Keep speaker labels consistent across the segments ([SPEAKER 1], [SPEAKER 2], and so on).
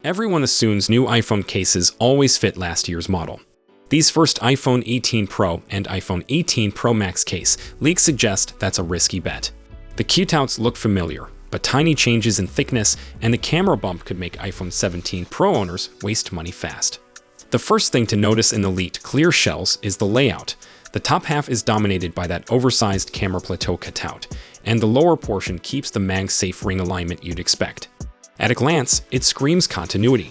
[SPEAKER 1] Everyone assumes new iPhone cases always fit last year's model. These first iPhone 18 Pro and iPhone 18 Pro Max case leaks suggest that's a risky bet. The cutouts look familiar, but tiny changes in thickness and the camera bump could make iPhone 17 Pro owners waste money fast. The first thing to notice in the leaked clear shells is the layout. The top half is dominated by that oversized camera plateau cutout, and the lower portion keeps the MagSafe ring alignment you'd expect. At a glance, it screams continuity.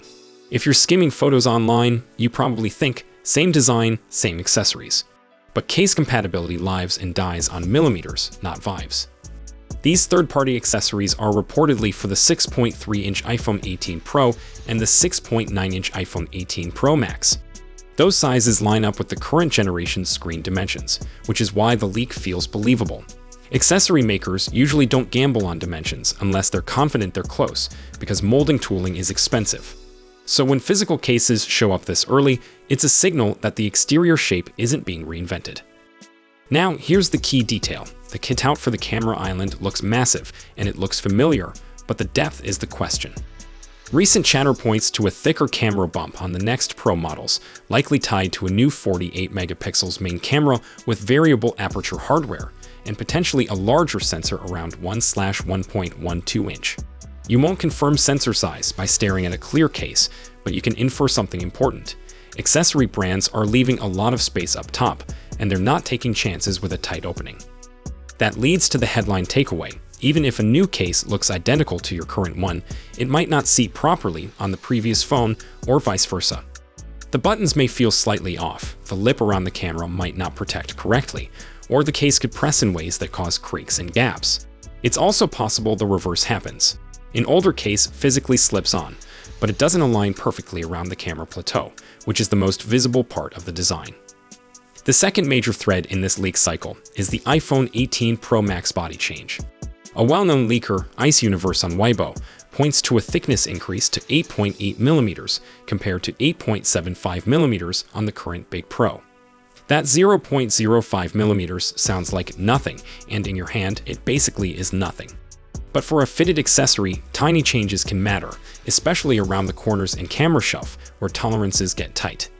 [SPEAKER 1] If you're skimming photos online, you probably think, same design, same accessories. But case compatibility lives and dies on millimeters, not vibes. These third-party accessories are reportedly for the 6.3-inch iPhone 18 Pro and the 6.9-inch iPhone 18 Pro Max. Those sizes line up with the current generation's screen dimensions, which is why the leak feels believable. Accessory makers usually don't gamble on dimensions unless they're confident they're close, because molding tooling is expensive. So when physical cases show up this early, it's a signal that the exterior shape isn't being reinvented. Now, here's the key detail. The cutout for the camera island looks massive, and it looks familiar, but the depth is the question. Recent chatter points to a thicker camera bump on the next Pro models, likely tied to a new 48 megapixels main camera with variable aperture hardware, and potentially a larger sensor around 1/1.12 inch. You won't confirm sensor size by staring at a clear case, but you can infer something important. Accessory brands are leaving a lot of space up top, and they're not taking chances with a tight opening. That leads to the headline takeaway. Even if a new case looks identical to your current one, it might not seat properly on the previous phone or vice versa. The buttons may feel slightly off, the lip around the camera might not protect correctly, or the case could press in ways that cause creaks and gaps. It's also possible the reverse happens. An older case physically slips on, but it doesn't align perfectly around the camera plateau, which is the most visible part of the design. The second major thread in this leak cycle is the iPhone 18 Pro Max body change. A well-known leaker, Ice Universe on Weibo, points to a thickness increase to 8.8 millimeters compared to 8.75 millimeters on the current Big Pro. That 0.05 millimeters sounds like nothing, and in your hand, it basically is nothing. But for a fitted accessory, tiny changes can matter, especially around the corners and camera shelf, where tolerances get tight.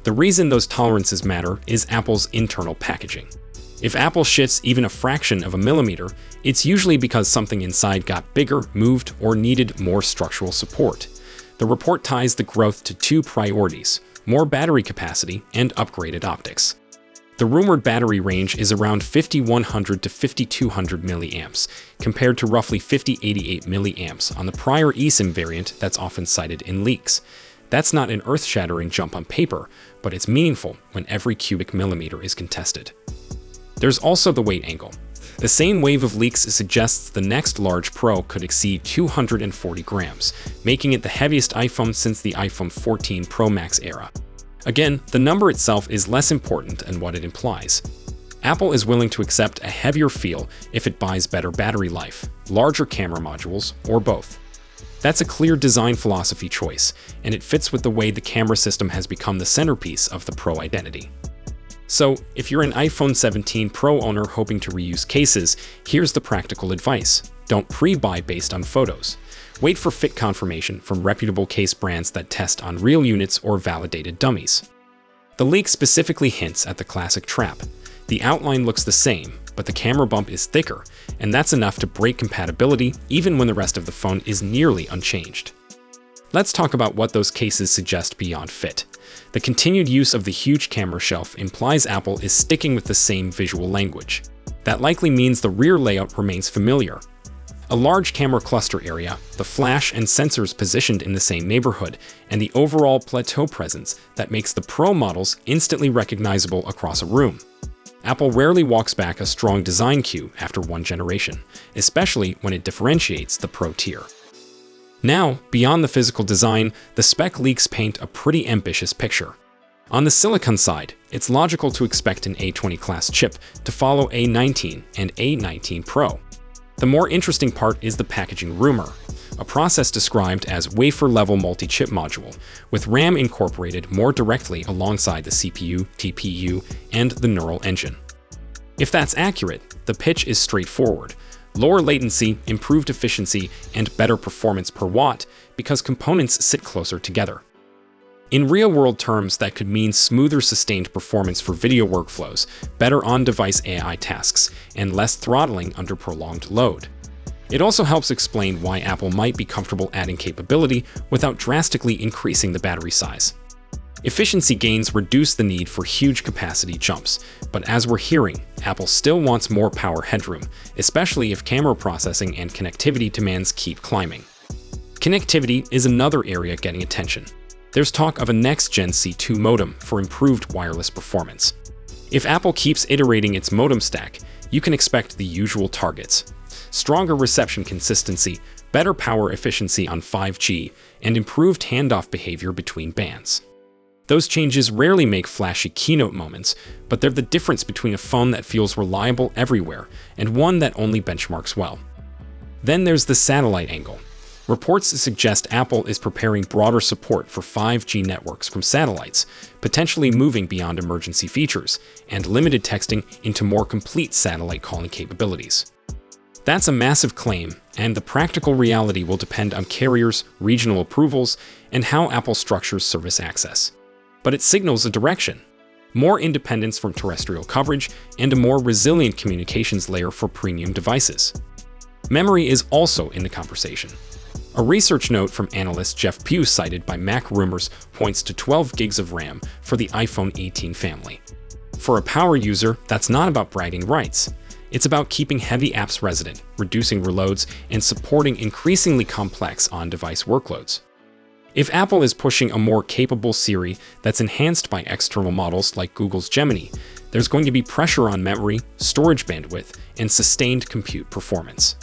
[SPEAKER 1] The reason those tolerances matter is Apple's internal packaging. If Apple shifts even a fraction of a millimeter, it's usually because something inside got bigger, moved, or needed more structural support. The report ties the growth to two priorities: more battery capacity and upgraded optics. The rumored battery range is around 5100 to 5200 milliamps, compared to roughly 5088 milliamps on the prior eSIM variant that's often cited in leaks. That's not an earth-shattering jump on paper, but it's meaningful when every cubic millimeter is contested. There's also the weight angle. The same wave of leaks suggests the next large Pro could exceed 240 grams, making it the heaviest iPhone since the iPhone 14 Pro Max era. Again, the number itself is less important than what it implies. Apple is willing to accept a heavier feel if it buys better battery life, larger camera modules, or both. That's a clear design philosophy choice, and it fits with the way the camera system has become the centerpiece of the Pro identity. So, if you're an iPhone 17 Pro owner hoping to reuse cases, here's the practical advice. Don't pre-buy based on photos. Wait for fit confirmation from reputable case brands that test on real units or validated dummies. The leak specifically hints at the classic trap. The outline looks the same, but the camera bump is thicker, and that's enough to break compatibility even when the rest of the phone is nearly unchanged. Let's talk about what those cases suggest beyond fit. The continued use of the huge camera shelf implies Apple is sticking with the same visual language. That likely means the rear layout remains familiar. A large camera cluster area, the flash and sensors positioned in the same neighborhood, and the overall plateau presence that makes the Pro models instantly recognizable across a room. Apple rarely walks back a strong design cue after one generation, especially when it differentiates the Pro tier. Now, beyond the physical design, the spec leaks paint a pretty ambitious picture. On the silicon side, it's logical to expect an A20 class chip to follow A19 and A19 Pro. The more interesting part is the packaging rumor, a process described as wafer-level multi-chip module, with RAM incorporated more directly alongside the CPU, TPU, and the neural engine. If that's accurate, the pitch is straightforward. lower latency, improved efficiency, and better performance per watt because components sit closer together. In real-world terms, that could mean smoother sustained performance for video workflows, better on-device AI tasks, and less throttling under prolonged load. It also helps explain why Apple might be comfortable adding capability without drastically increasing the battery size. Efficiency gains reduce the need for huge capacity jumps, but as we're hearing, Apple still wants more power headroom, especially if camera processing and connectivity demands keep climbing. Connectivity is another area getting attention. There's talk of a next-gen C2 modem for improved wireless performance. If Apple keeps iterating its modem stack, you can expect the usual targets: stronger reception consistency, better power efficiency on 5G, and improved handoff behavior between bands. Those changes rarely make flashy keynote moments, but they're the difference between a phone that feels reliable everywhere and one that only benchmarks well. Then there's the satellite angle. Reports suggest Apple is preparing broader support for 5G networks from satellites, potentially moving beyond emergency features and limited texting into more complete satellite calling capabilities. That's a massive claim, and the practical reality will depend on carriers, regional approvals, and how Apple structures service access. But it signals a direction: more independence from terrestrial coverage and a more resilient communications layer for premium devices. Memory is also in the conversation. A research note from analyst Jeff Pugh cited by Mac Rumors points to 12 gigs of RAM for the iPhone 18 family. For a power user, that's not about bragging rights. It's about keeping heavy apps resident, reducing reloads, and supporting increasingly complex on-device workloads. If Apple is pushing a more capable Siri that's enhanced by external models like Google's Gemini, there's going to be pressure on memory, storage bandwidth, and sustained compute performance.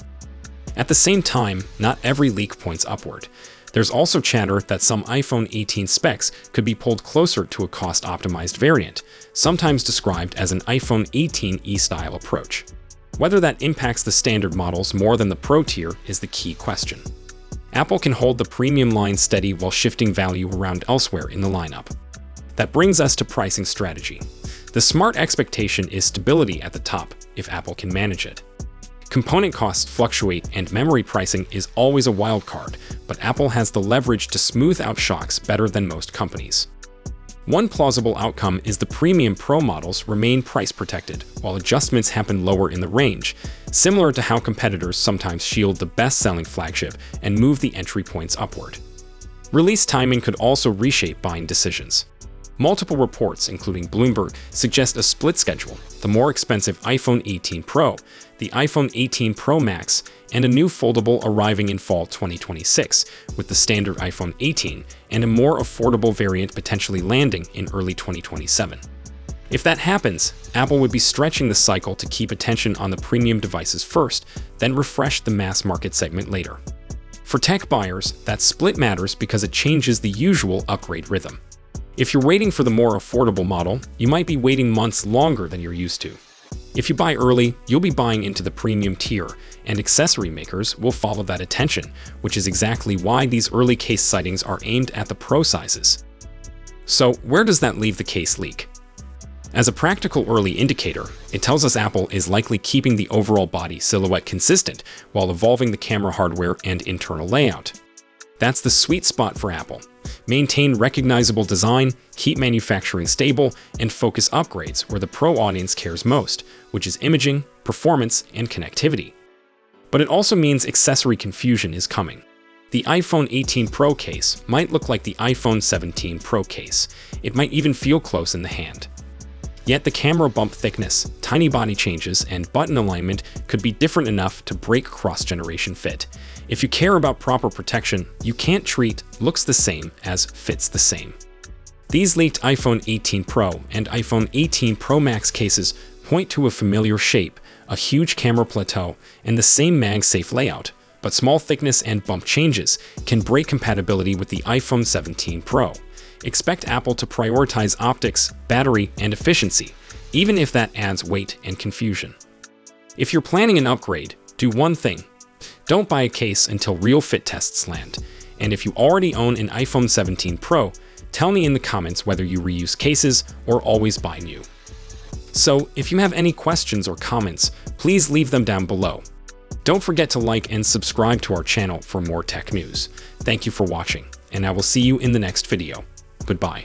[SPEAKER 1] At the same time, not every leak points upward. There's also chatter that some iPhone 18 specs could be pulled closer to a cost-optimized variant, sometimes described as an iPhone 18e style approach. Whether that impacts the standard models more than the Pro tier is the key question. Apple can hold the premium line steady while shifting value around elsewhere in the lineup. That brings us to pricing strategy. The smart expectation is stability at the top, if Apple can manage it. Component costs fluctuate and memory pricing is always a wild card, but Apple has the leverage to smooth out shocks better than most companies. One plausible outcome is the premium Pro models remain price protected, while adjustments happen lower in the range, similar to how competitors sometimes shield the best-selling flagship and move the entry points upward. Release timing could also reshape buying decisions. Multiple reports, including Bloomberg, suggest a split schedule: the more expensive iPhone 18 Pro, the iPhone 18 Pro Max, and a new foldable arriving in fall 2026, with the standard iPhone 18 and a more affordable variant potentially landing in early 2027. If that happens, Apple would be stretching the cycle to keep attention on the premium devices first, then refresh the mass market segment later. For tech buyers, that split matters because it changes the usual upgrade rhythm. If you're waiting for the more affordable model, you might be waiting months longer than you're used to. If you buy early, you'll be buying into the premium tier, and accessory makers will follow that attention, which is exactly why these early case sightings are aimed at the Pro sizes. So, where does that leave the case leak? As a practical early indicator, it tells us Apple is likely keeping the overall body silhouette consistent while evolving the camera hardware and internal layout. That's the sweet spot for Apple. Maintain recognizable design, keep manufacturing stable, and focus upgrades where the Pro audience cares most, which is imaging, performance, and connectivity. But it also means accessory confusion is coming. The iPhone 18 Pro case might look like the iPhone 17 Pro case. It might even feel close in the hand. Yet the camera bump thickness, tiny body changes, and button alignment could be different enough to break cross-generation fit. If you care about proper protection, you can't treat looks the same as fits the same. These leaked iPhone 18 Pro and iPhone 18 Pro Max cases point to a familiar shape, a huge camera plateau, and the same MagSafe layout, but small thickness and bump changes can break compatibility with the iPhone 17 Pro. Expect Apple to prioritize optics, battery, and efficiency, even if that adds weight and confusion. If you're planning an upgrade, do one thing. Don't buy a case until real fit tests land. And if you already own an iPhone 17 Pro, tell me in the comments whether you reuse cases or always buy new. So, if you have any questions or comments, please leave them down below. Don't forget to like and subscribe to our channel for more tech news. Thank you for watching, and I will see you in the next video. Goodbye.